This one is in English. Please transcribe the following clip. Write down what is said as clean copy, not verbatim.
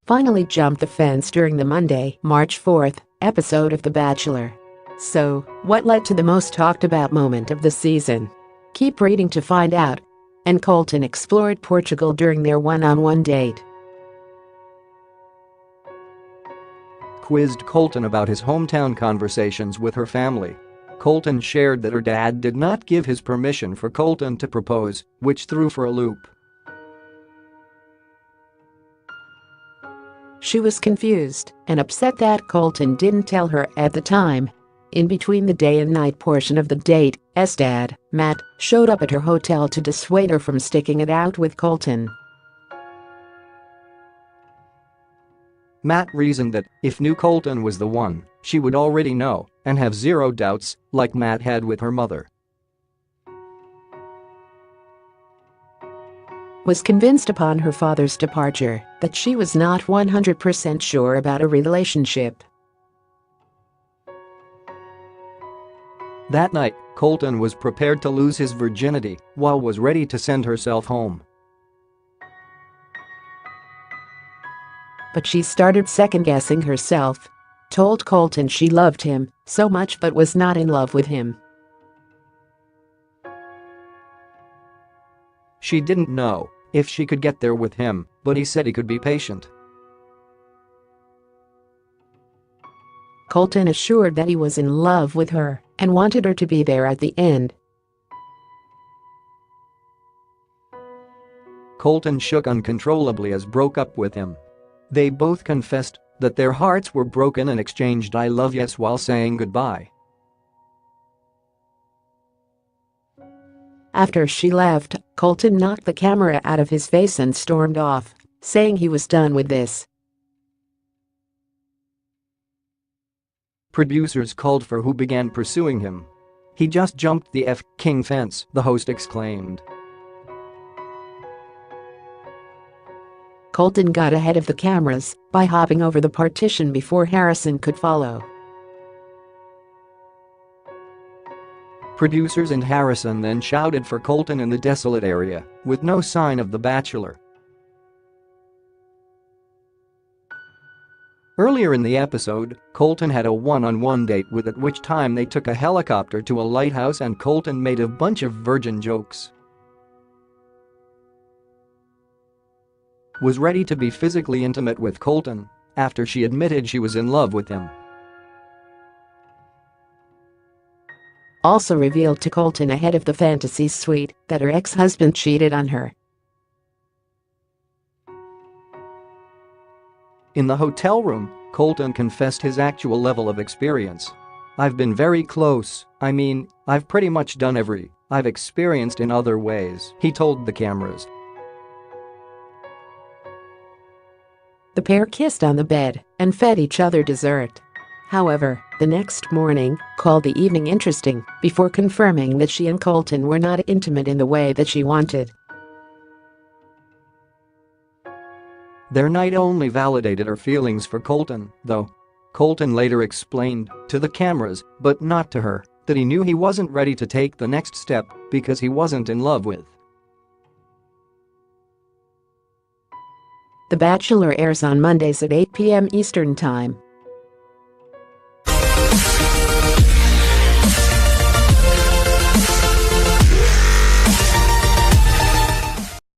finally jumped the fence during the Monday, March 4th, episode of The Bachelor. So, what led to the most talked about moment of the season? Keep reading to find out. And Colton explored Portugal during their one-on-one date. Quizzed Colton about his hometown conversations with her family. Colton shared that her dad did not give his permission for Colton to propose, which threw for a loop. She was confused and upset that Colton didn't tell her at the time. In between the day and night portion of the date, S. dad, Matt, showed up at her hotel to dissuade her from sticking it out with Colton. Matt reasoned that if knew Colton was the one, she would already know and have zero doubts, like Matt had with her mother. Was convinced upon her father's departure that she was not 100% sure about a relationship. That night, Colton was prepared to lose his virginity while was ready to send herself home. But she started second-guessing herself. Told Colton she loved him so much but was not in love with him. She didn't know if she could get there with him, but he said he could be patient. Colton assured that he was in love with her and wanted her to be there at the end. Colton shook uncontrollably as broke up with him. They both confessed that their hearts were broken and exchanged "I love yous" while saying goodbye. After she left, Colton knocked the camera out of his face and stormed off, saying he was done with this. Producers called for who began pursuing him. "He just jumped the F***ing fence," the host exclaimed. Colton got ahead of the cameras by hopping over the partition before Harrison could follow. Producers and Harrison then shouted for Colton in the desolate area, with no sign of the Bachelor. Earlier in the episode, Colton had a one-on-one date with, at which time they took a helicopter to a lighthouse and Colton made a bunch of virgin jokes. Was ready to be physically intimate with Colton after she admitted she was in love with him. Also revealed to Colton ahead of the fantasy suite that her ex-husband cheated on her. In the hotel room, Colton confessed his actual level of experience. "I've been very close, I mean, I've pretty much done I've experienced in other ways," he told the cameras. The pair kissed on the bed and fed each other dessert. However, the next morning called the evening interesting before confirming that she and Colton were not intimate in the way that she wanted. Their night only validated her feelings for Colton, though. Colton later explained to the cameras, but not to her, that he knew he wasn't ready to take the next step because he wasn't in love with. The Bachelor airs on Mondays at 8 p.m. Eastern Time.